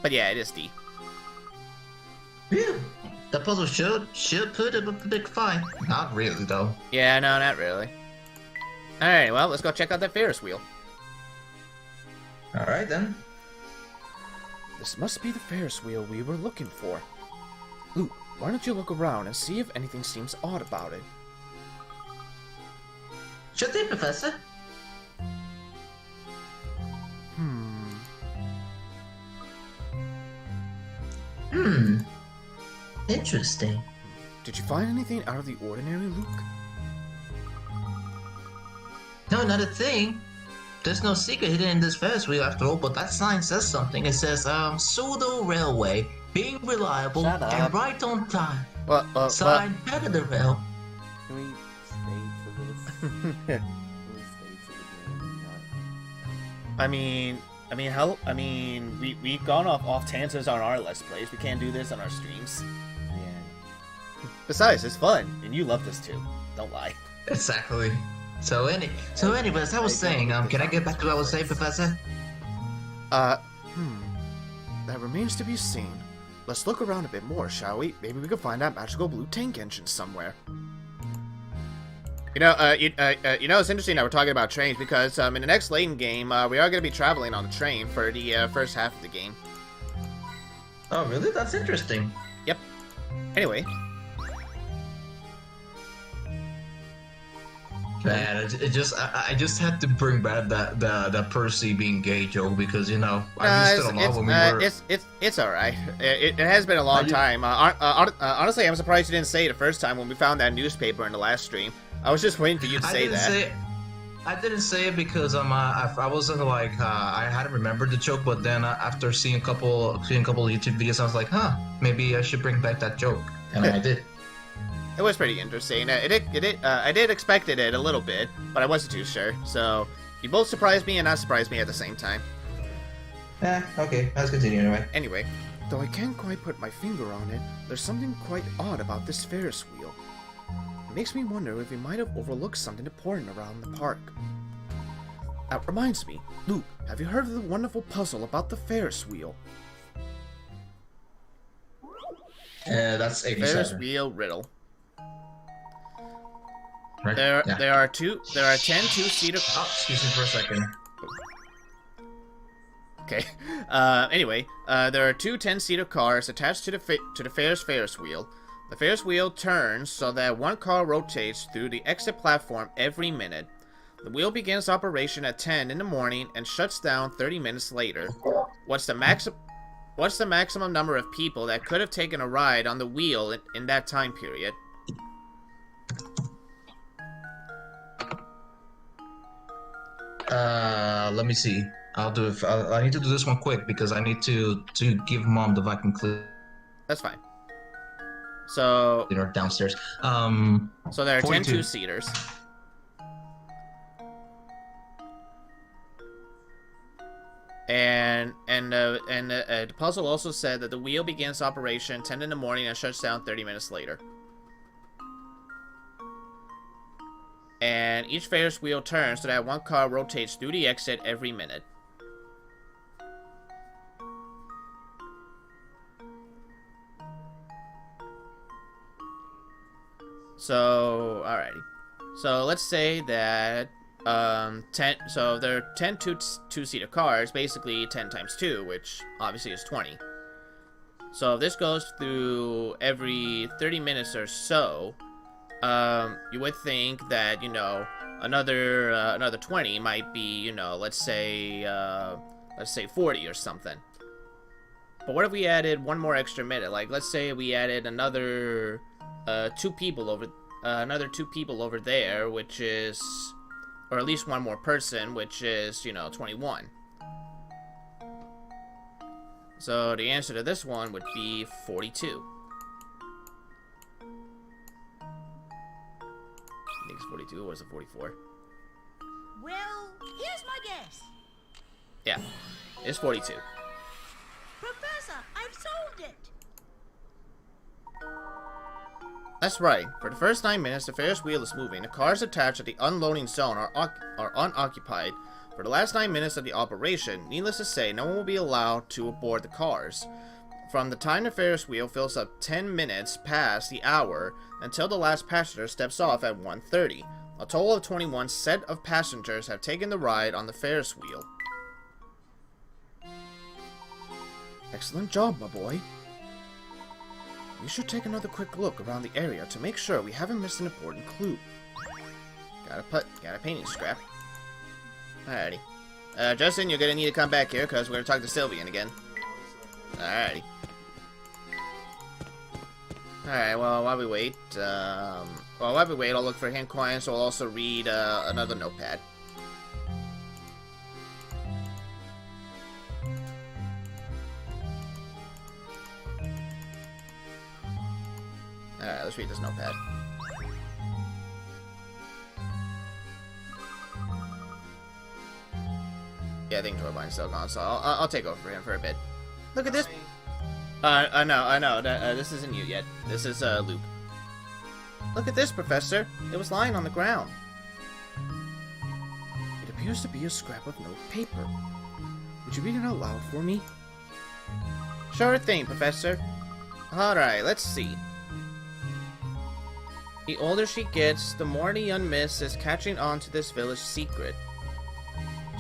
But yeah, it is D. Yeah, the puzzle should put up a big fight. Not really though. Yeah, no, not really. Alright, well, let's go check out that Ferris wheel. Alright then. This must be the Ferris wheel we were looking for. Ooh, why don't you look around and see if anything seems odd about it? Sure thing, Professor. Interesting. Did you find anything out of the ordinary, Luke? No, not a thing. There's no secret hidden in this Ferris wheel after all, but that sign says something. It says, pseudo railway, being reliable Shut up. and right on time. Well, Sign head of the rail. Can we stay to this? Can we stay to the game? we've gone off tangents on our Let's Plays. We can't do this on our streams. Yeah. Besides, it's fun, and you love this too. Don't lie. Exactly. So anyways, I was saying, can I get back to what I was saying, Professor? That remains to be seen. Let's look around a bit more, shall we? Maybe we can find that magical blue tank engine somewhere. You know, it's interesting that we're talking about trains because in the next Layton game, we are going to be traveling on a train for the first half of the game. Oh, really? That's interesting. Yep. Anyway. Man, I just had to bring back that Percy being gay joke because I missed it a lot when we were. It's all right. It has been a long time. Honestly, I'm surprised you didn't say it the first time when we found that newspaper in the last stream. I was just waiting for you to say that. I didn't say it because I wasn't like I hadn't remembered the joke, but then after seeing a couple of YouTube videos, I was like, maybe I should bring back that joke, and I did. It was pretty interesting. I did expect it a little bit, but I wasn't too sure. So you both surprised me and not surprised me at the same time. Okay. Let's continue anyway. Anyway, though I can't quite put my finger on it, there's something quite odd about this Ferris wheel. It makes me wonder if we might have overlooked something important around the park. That reminds me, Luke, have you heard of the wonderful puzzle about the Ferris wheel? That's 87. Ferris wheel riddle. Right? There are 10 two-seater. Oh, excuse me for a second. Okay. Anyway, there are two 10-seater cars attached to the Ferris wheel. The Ferris wheel turns so that one car rotates through the exit platform every minute. The wheel begins operation at 10 in the morning and shuts down 30 minutes later. What's the maximum number of people that could have taken a ride on the wheel in that time period? Let me see. I'll do it. I need to do this one quick because I need to give Mom the vacuum cleaner. That's fine. So Downstairs. So there are 10 42. two-seaters. And the puzzle also said that the wheel begins operation 10 in the morning and shuts down 30 minutes later. And each Ferris wheel turns so that one car rotates through the exit every minute. So, alrighty. So let's say that 10. So there are 10 two-seater cars, basically 10 times 2, which obviously is 20. So if this goes through every 30 minutes or so, you would think that another 20 might be let's say 40 or something. But what if we added one more extra minute? Like let's say we added another two people over there, which is, or at least one more person, which is 21. So the answer to this one would be 42. I think it's 42, or was it 44? Well, here's my guess. Yeah, it's 42. Professor, I've solved it. That's right. For the first 9 minutes, the Ferris wheel is moving. The cars attached at the unloading zone are unoccupied, For the last 9 minutes of the operation, needless to say, no one will be allowed to aboard the cars. From the time the Ferris wheel fills up 10 minutes past the hour until the last passenger steps off at 1:30. A total of 21 set of passengers have taken the ride on the Ferris wheel. Excellent job, my boy. We should take another quick look around the area to make sure we haven't missed an important clue. Got a painting scrap. Alrighty. Justin, you're gonna need to come back here because we're gonna talk to Sylvian again. Alrighty. Alright, well, while we wait, I'll look for hint coins, so I'll also read, another notepad. Alright, let's read this notepad. Yeah, I think Torbine's still gone, so I'll take over for him for a bit. Look at this! I know. This isn't you yet. This is, Luke. Look at this, Professor. It was lying on the ground. It appears to be a scrap of note paper. Would you read it out loud for me? Sure thing, Professor. Alright, let's see. The older she gets, the more the young miss is catching on to this village secret.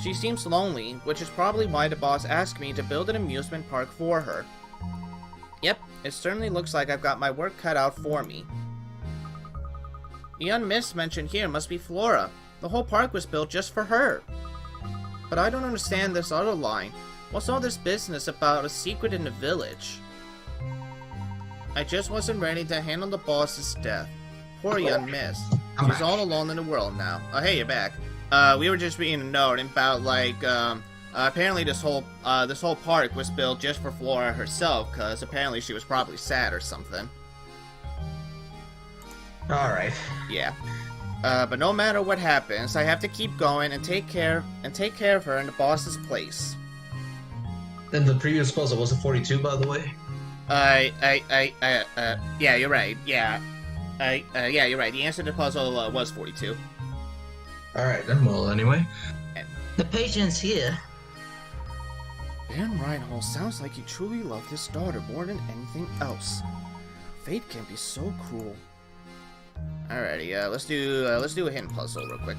She seems lonely, which is probably why the boss asked me to build an amusement park for her. Yep, it certainly looks like I've got my work cut out for me. The young miss mentioned here must be Flora. The whole park was built just for her. But I don't understand this other line. What's all this business about a secret in the village? I just wasn't ready to handle the boss's death. Poor young miss. She's all alone in the world now. Oh, hey, you're back. We were just reading a note about, like, apparently this whole park was built just for Flora herself, because apparently she was probably sad or something. Alright. Yeah. But no matter what happens, I have to keep going and take care of her in the boss's place. Then the previous puzzle was a 42, by the way? Yeah, you're right. Yeah. Yeah, you're right. The answer to the puzzle was 42. Alright, then, well, anyway. The patient's here. Baron Reinhold sounds like he truly loved his daughter more than anything else. Fate can be so cruel. Alrighty, let's do a hint puzzle real quick.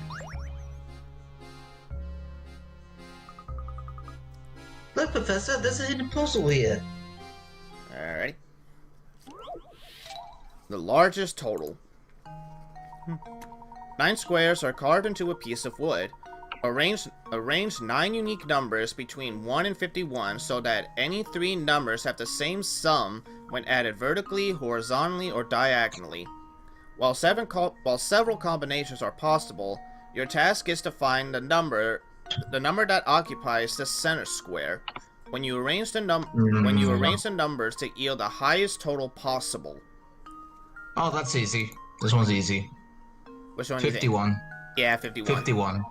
Look, Professor, there's a hidden puzzle here. Alrighty. The largest total. 9 squares are carved into a piece of wood. Arrange 9 unique numbers between 1 and 51 so that any 3 numbers have the same sum when added vertically, horizontally, or diagonally. While several combinations are possible, your task is to find the number that occupies the center square. When you arrange the numbers to yield the highest total possible. Oh, that's easy. This one's easy. Which one? 51. Yeah, 51. 51.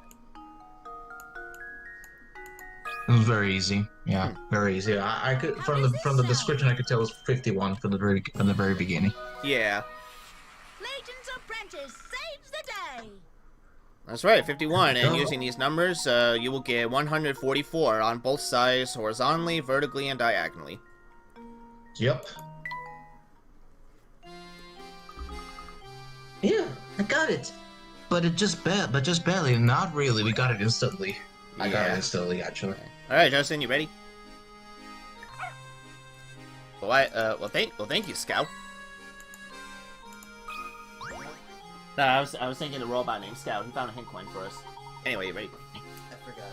It was very easy. Yeah, very easy. I could from the description I could tell it was 51 from the very beginning. Yeah. Layton's apprentice saves the day. That's right, 51. And using these numbers, you will get 144 on both sides, horizontally, vertically, and diagonally. Yep. Yeah, I got it. But just barely. Not really. We got it instantly. I got it instantly, actually. All right, Justin, you ready? Well, thank you, Scout. No, I was thinking the robot named Scout. He found a hint coin for us. Anyway, you ready? I forgot.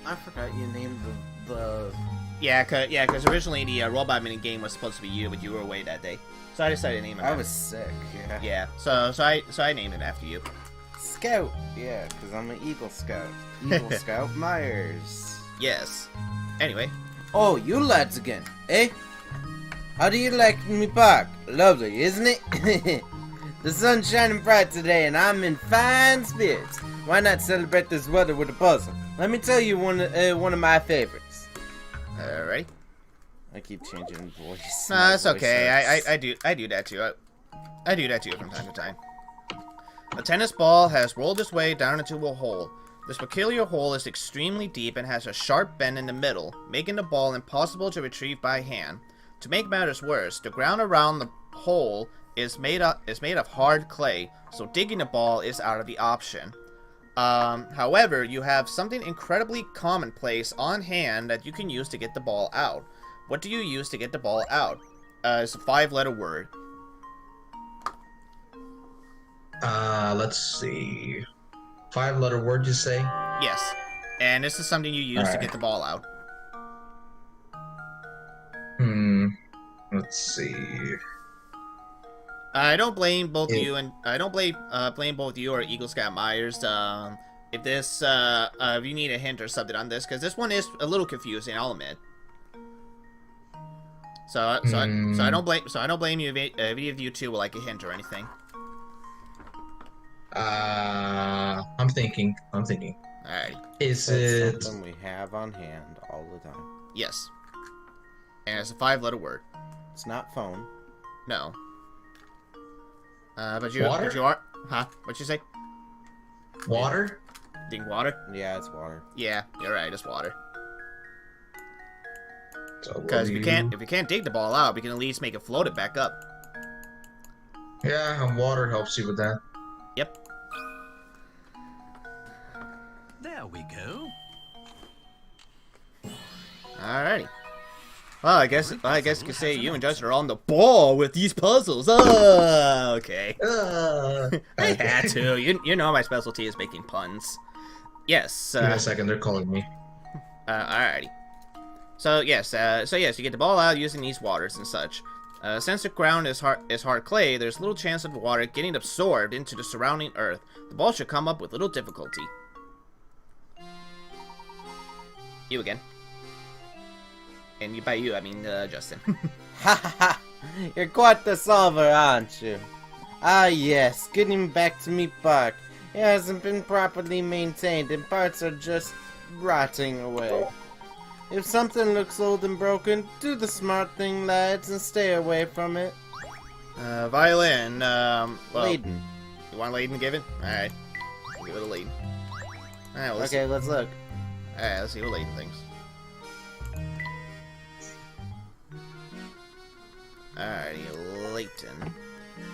I forgot you named the... Yeah, cause originally the robot mini game was supposed to be you, but you were away that day, so I decided to name him. I was sick. Yeah. Yeah, so I named him after you. Scout. Yeah, because I'm an Eagle Scout. Eagle Scout Myers. Yes. Anyway. Oh, you lads again, eh? How do you like me back? Lovely, isn't it? The sun's shining bright today, and I'm in fine spirits. Why not celebrate this weather with a puzzle? Let me tell you one of my favorites. Alright. I keep changing voice. Nah, My it's voice okay. hurts. I do that too. I do that too from time to time. A tennis ball has rolled its way down into a hole. This peculiar hole is extremely deep and has a sharp bend in the middle, making the ball impossible to retrieve by hand. To make matters worse, the ground around the hole is made of hard clay, so digging the ball is out of the option. However, you have something incredibly commonplace on hand that you can use to get the ball out. What do you use to get the ball out? It's a 5-letter word. Let's see. 5-letter word, you say? Yes. And this is something you use to Alright. get the ball out. Let's see. I don't blame both you and I don't blame both you or Eagle Scout Myers. If this if you need a hint or something on this, because this one is a little confusing, I'll admit. So I don't blame you if any of you two will like a hint or anything. I'm thinking. Alright. Is That's it? something we have on hand all the time. Yes. And it's a 5-letter word. It's not phone. No. But you Water? are huh? What'd you say? Water? Think water? Yeah, it's water. Yeah, you're right, it's water. So what Because do if we can't dig the ball out, we can at least make it float it back up. Yeah, and water helps you with that. Yep. There we go. Alrighty. Well, I guess you could say you and Justin are on the ball with these puzzles. Oh, okay. I had to. You know my specialty is making puns. Yes. Give me a second, they're calling me. Alrighty. So yes, you get the ball out using these waters and such. Since the ground is hard clay, there's little chance of the water getting absorbed into the surrounding earth. The ball should come up with little difficulty. You again. And by you, I mean Justin. Ha ha ha! You're quite the solver, aren't you? Ah yes, getting back to me park. It hasn't been properly maintained and parts are just rotting away. If something looks old and broken, do the smart thing, lads, and stay away from it. Violin, well, Layton. you want Layton to give it? Alright. Give it a Layton. Alright, well, Okay, let's look. Alright, let's see what Layton thinks. Alrighty, Layton.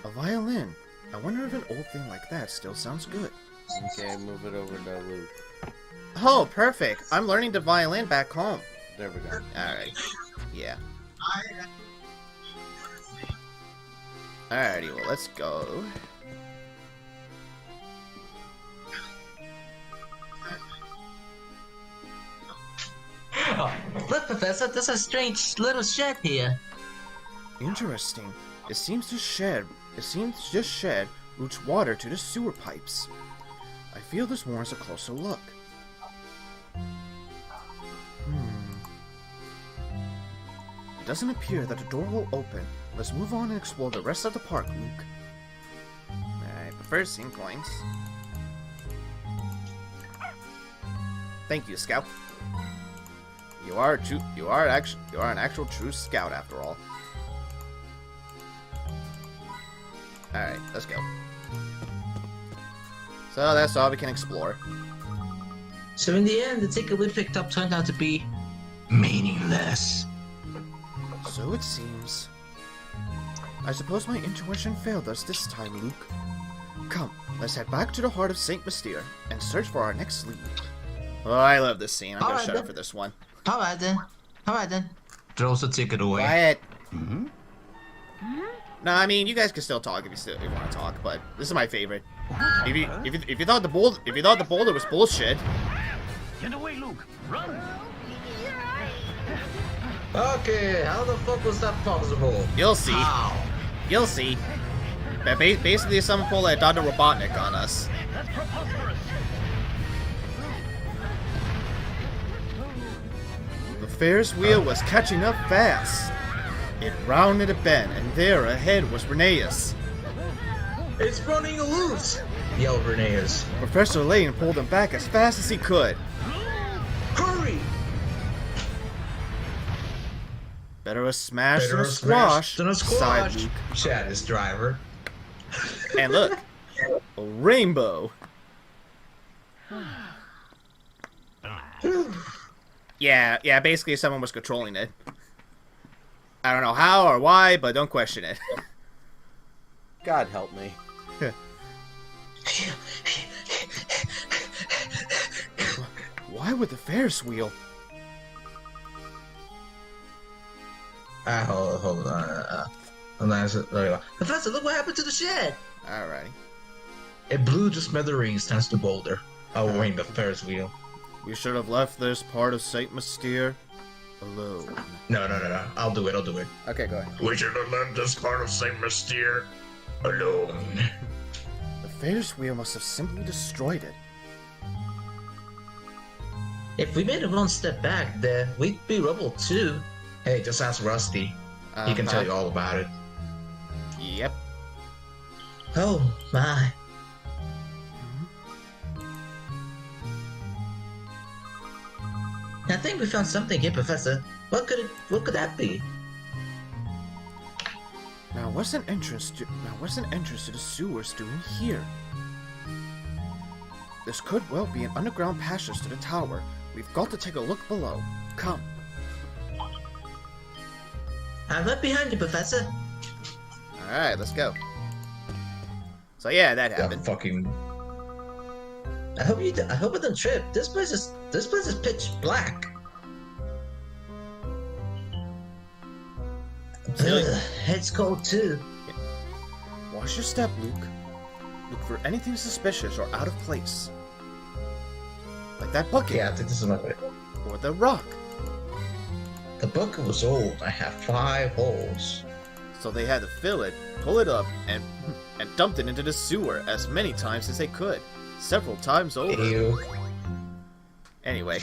A violin. I wonder if an old thing like that still sounds good. Okay, move it over to Luke. Oh, perfect. I'm learning the violin back home. There we go. Alright. Yeah. Alrighty, well, let's go. Look, Professor, there's a strange little shed here. Interesting. It seems this shed routes water to the sewer pipes. I feel this warrants a closer look. It doesn't appear that the door will open. Let's move on and explore the rest of the park, Luke. Alright, but first, in coins. Thank you, Scout. You are an actual true scout after all. Alright, let's go. So that's all we can explore. So in the end, the ticket we picked up turned out to be meaningless. So it seems. I suppose my intuition failed us this time, Luke. Come, let's head back to the heart of St. Mystere and search for our next lead. Oh, I love this scene. I'm gonna Alright, shut up then. for this one. Alright then. Throws the ticket away. Quiet. No, I mean you guys can still talk if you want to talk, but this is my favorite. If you thought the boulder was bullshit, Get away, Luke! Run! Okay, how the fuck was that possible? you'll see. How? You'll see. But basically, someone pulled a Dr. Robotnik on us. That's preposterous! The Ferris wheel was catching up fast. It rounded a bend, and there ahead was Rheneas. It's running loose! Yelled Rheneas. Professor Layton pulled him back as fast as he could. Hurry! Better a smash Better than a a smash squash. than a sighed squash. Luke. Shaddus driver. And look, a rainbow. Yeah, basically someone was controlling it. I don't know how or why, but don't question it. God help me. Why would the Ferris wheel? Hold on. There you go. Professor, look what happened to the shed. Alrighty. It blew to smithereens thanks to Boulder. Owing the Ferris wheel. We should have left this part of Saint Mystere alone. No. I'll do it. Okay, go ahead. We should have left this part of Saint Mystere alone. The Ferris wheel must have simply destroyed it. If we made it one step back, then we'd be rubble too. Hey, just ask Rusty. He can tell you all about it. Yep. Oh my. I think we found something here, Professor. What could that be? Now what's an entrance to the sewers doing here? This could well be an underground passage to the tower. We've got to take a look below. Come. I'm right behind you, Professor. Alright, let's go. So yeah, that happened. That fucking. I hope it don't trip. This place is pitch black. Ugh, it's cold too. Watch your step, Luke. Look for anything suspicious or out of place. Like that bucket. Yeah, I think this is my way. Or the rock. The bucket was old. I have 5 holes. So they had to fill it, pull it up, and dumped it into the sewer as many times as they could. Several times over. Ew. Anyway.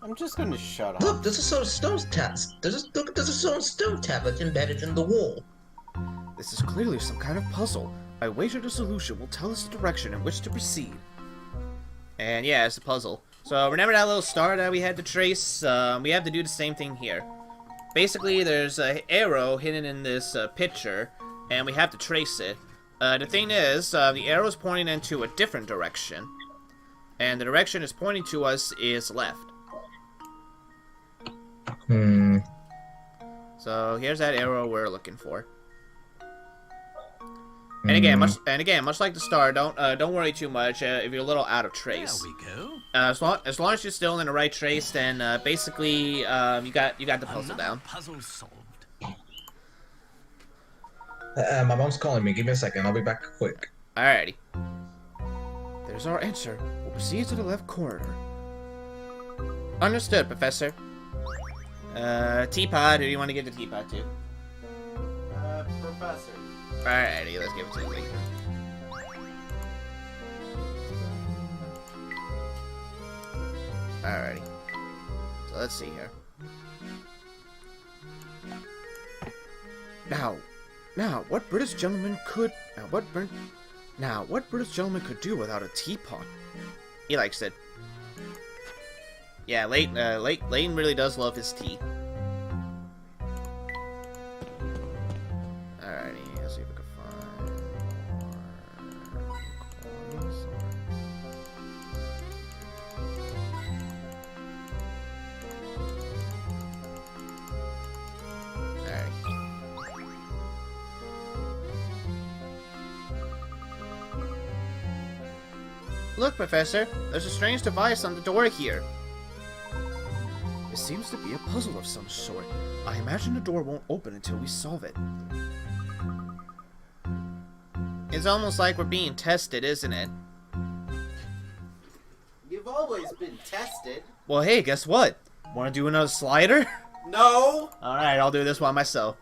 I'm just gonna shut up. Look, there's a stone tablet embedded in the wall. This is clearly some kind of puzzle. I wager the solution will tell us the direction in which to proceed. And yeah, it's a puzzle. So remember that little star that we had to trace? We have to do the same thing here. Basically, there's an arrow hidden in this picture, and we have to trace it. The thing is, the arrow is pointing into a different direction, and the direction it's pointing to us is left. So here's that arrow we're looking for. And again, much like the star, don't worry too much if you're a little out of trace. There we go. As long as you're still in the right trace, then basically you got the puzzle Another down. puzzle solved. My mom's calling me. Give me a second. I'll be back quick. Alrighty. There's our answer. We'll proceed to the left corridor. Understood, Professor. Teapot. Who do you want to give the teapot to? Professor. Alrighty, let's give it to Layton. Alrighty. So let's see here. Now, what British gentleman could do without a teapot? He likes it. Yeah, Layton really does love his tea. Alrighty, let's see if we can find more coins. Alright. Look, Professor, there's a strange device on the door here. It seems to be a puzzle of some sort. I imagine the door won't open until we solve it. It's almost like we're being tested, isn't it? You've always been tested. Well, hey, guess what? Want to do another slider? No. Alright, I'll do this one myself.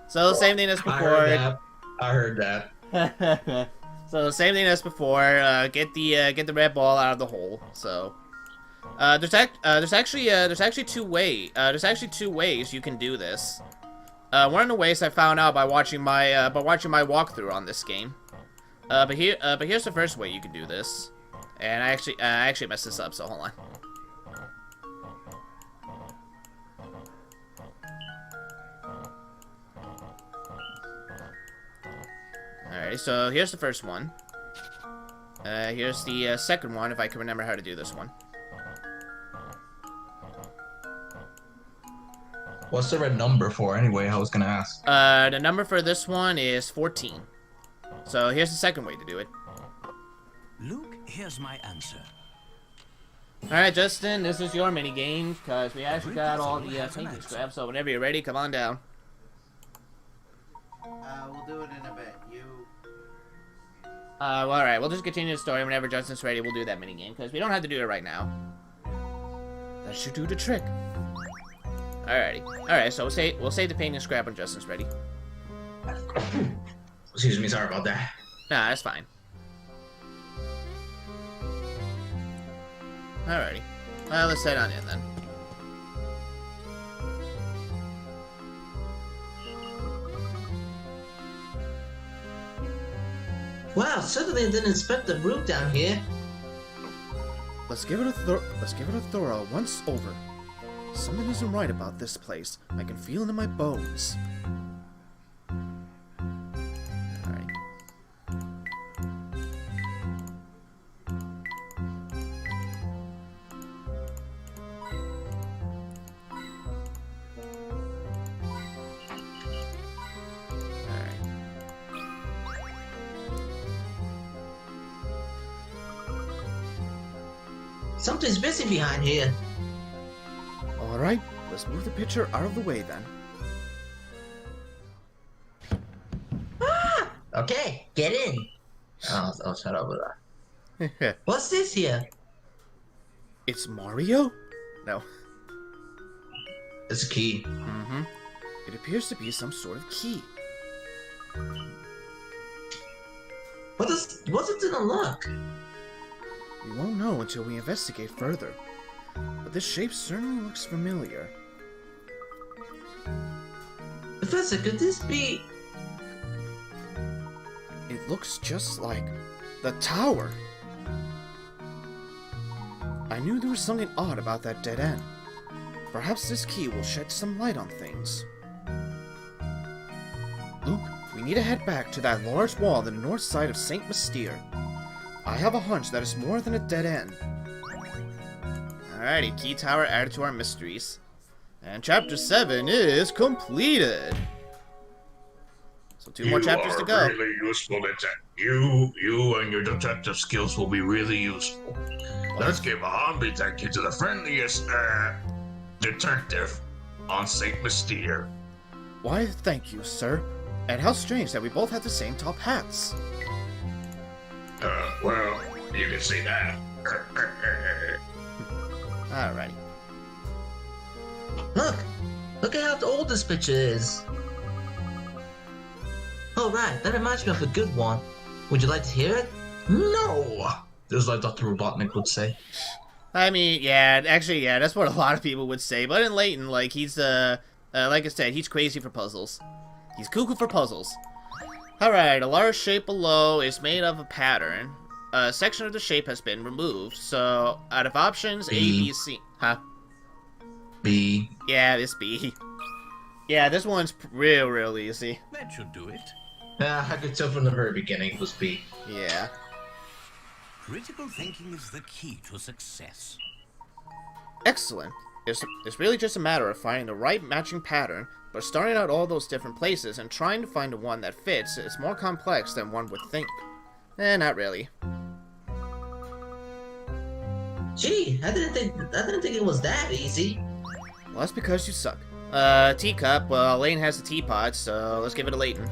So, same thing as I heard before. that. So, same thing as before. Get the red ball out of the hole. So, there's actually two ways you can do this. One of the ways I found out by watching my walkthrough on this game. But here's the first way you can do this. And I actually messed this up. So hold on. Alright, so here's the first one. Here's the second one, if I can remember how to do this one. What's the red number for anyway? I was gonna ask. The number for this one is 14. So here's the second way to do it. Luke, here's my answer. Alright, Justin, this is your mini game, because we actually got all the painting scraps, so whenever you're ready, come on down. We'll do it in a bit. Well, alright, we'll just continue the story. Whenever Justin's ready, we'll do that mini game, because we don't have to do it right now. That should do the trick. Alrighty. Alright, so we'll save the painting scrap when Justin's ready. Excuse me, sorry about that. Nah, that's fine. Alrighty. Well, let's head on in then. Wow, certainly I didn't expect the route down here. Let's give it a thorough once over. Something isn't right about this place. I can feel it in my bones. Alright. Something's missing behind here. Alright, let's move the picture out of the way then. Okay, get in. I'll shut up with that. What's this here? It's Mario? No. It's a key. Mm-hmm. It appears to be some sort of key. What's it to unlock? We won't know until we investigate further. But this shape certainly looks familiar. Professor, could this be... It looks just like the tower. I knew there was something odd about that dead end. Perhaps this key will shed some light on things. Luke, we need to head back to that large wall on the north side of St. Mystere. I have a hunch that it's more than a dead end. Alrighty, key tower added to our mysteries. And chapter 7 is completed. So 2 more chapters to go. Really useful, you and your detective skills will be really useful. Let's give a humbly thank you to the friendliest detective on St. Mystere. Why, thank you, sir. And how strange that we both have the same top hats. Well, you can see that. Alrighty. Look at how old this picture is. Oh right, that reminds me of a good one. Would you like to hear it? No! Just like Dr. Robotnik would say. I mean, yeah, actually, yeah, that's what a lot of people would say. But in Layton, like, he's, like I said, he's crazy for puzzles. He's cuckoo for puzzles. Alright, a large shape below is made of a pattern. A section of the shape has been removed, so out of options, A, B, C... Huh? B. Yeah, this B. Yeah, this one's real easy. That should do it. Yeah, I could tell from the very beginning it was B. Yeah. Critical thinking is the key to success. Excellent. It's really just a matter of finding the right matching pattern, but starting out all those different places and trying to find the one that fits is more complex than one would think. Not really. Gee, I didn't think it was that easy. Well, that's because you suck. Teacup, well, Layton has the teapot, so let's give it to Layton.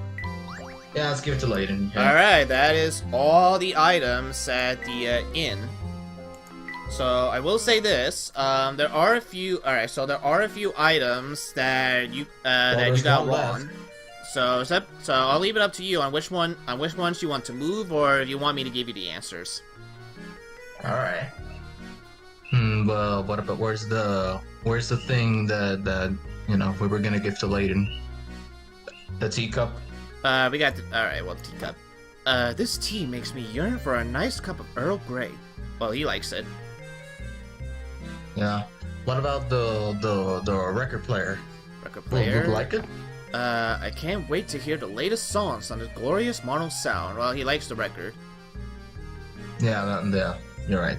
Yeah, let's give it to Layton. Yeah. Alright, that is all the items at the inn. So, I will say this, there are a few, alright, so there are a few items that you got wrong. So I'll leave it up to you on which ones you want to move, or if you want me to give you the answers. Alright. Well, what about where's the thing that you know we were gonna give to Layton? The teacup. We got alright, well, teacup. This tea makes me yearn for a nice cup of Earl Grey. Well, he likes it. Yeah. What about the record player? Record Would you player. like it? I can't wait to hear the latest songs on this glorious mono sound. Well, he likes the record. Yeah, you're right.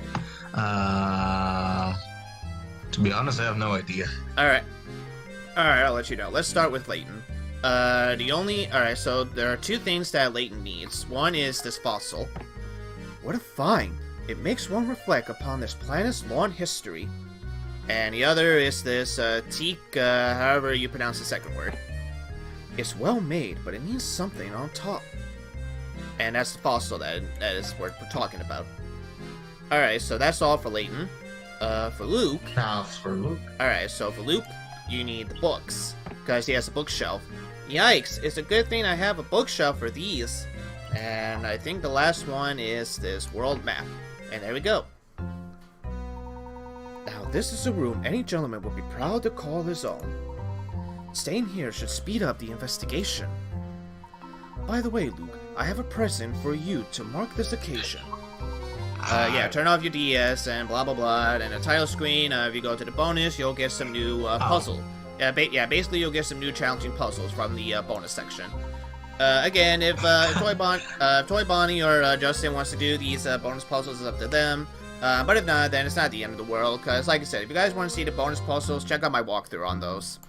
To be honest, I have no idea. Alright, I'll let you know. Let's start with Layton. Alright, so there are two things that Layton needs. One is this fossil. What a find! It makes one reflect upon this planet's long history. And the other is this, teak, however you pronounce the second word. It's well made, but it needs something on top. And that's the fossil that is what we're talking about. Alright, so that's all for Layton. For Luke... Now for Luke. Alright, so for Luke, you need the books. Because he has a bookshelf. Yikes, it's a good thing I have a bookshelf for these. And I think the last one is this world map. And there we go. Now this is a room any gentleman would be proud to call his own. Staying here should speed up the investigation. By the way, Luke, I have a present for you to mark this occasion. Yeah, turn off your DS and blah blah blah, and the title screen, if you go to the bonus, you'll get some new puzzle. Yeah, basically you'll get some new challenging puzzles from the bonus section. Again, if Toy Bonnie or Justin wants to do these bonus puzzles, it's up to them. But if not, then it's not the end of the world, because like I said, if you guys want to see the bonus puzzles, check out my walkthrough on those.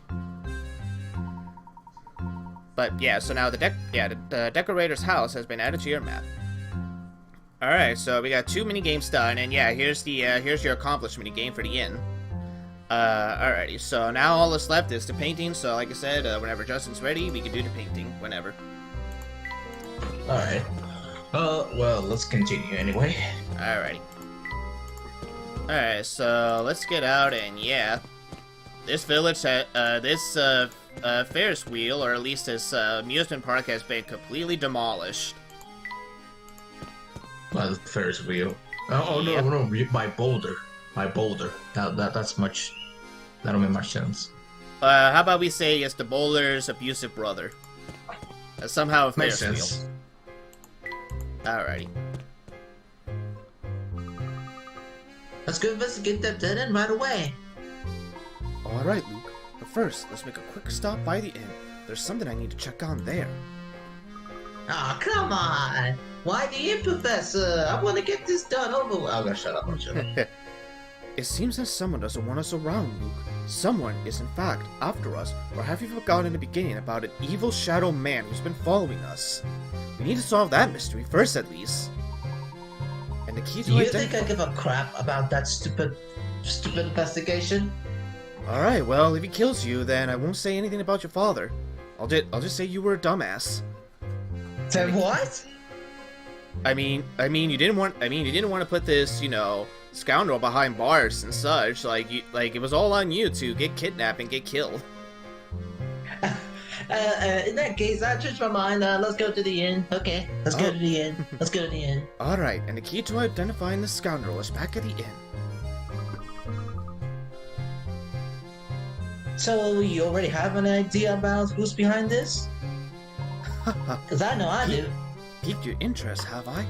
But yeah, so now the decorator's house has been added to your map. Alright, so we got 2 mini-games done, and yeah, here's your accomplished mini-game for the inn. Alrighty, so now all that's left is the painting, so like I said, whenever Justin's ready, we can do the painting, whenever. Alright. Well, let's continue anyway. Alrighty. Alright, so let's get out, and yeah. This village, Ferris wheel, or at least this amusement park, has been completely demolished. By the Ferris wheel. No, my boulder. That's much. That don't make much sense. How about we say it's the boulder's abusive brother? Somehow a Ferris wheel. Makes sense. Alrighty. Let's go investigate that dead end right away. Alright, Luke. But first, let's make a quick stop by the inn. There's something I need to check on there. Aw, oh, come on! Why the inn, Professor? I want to get this done over with. I'm gonna shut up. It seems that someone doesn't want us around, Luke. Someone is in fact after us, or have you forgotten in the beginning about an evil shadow man who's been following us? We need to solve that mystery first, at least. And the key to Do you think I give a crap about that stupid investigation? Alright, well, if he kills you, then I won't say anything about your father. I'll just say you were a dumbass. Then what? I mean, you didn't want to put this, you know, scoundrel behind bars and such. Like it was all on you to get kidnapped and get killed. In that case, I changed my mind. Let's go to the inn. Okay, let's go to the inn. Let's go to the inn. Alright, and the key to identifying the scoundrel is back at the inn. So, you already have an idea about who's behind this? Because I know I do. Piqued your interest, have I?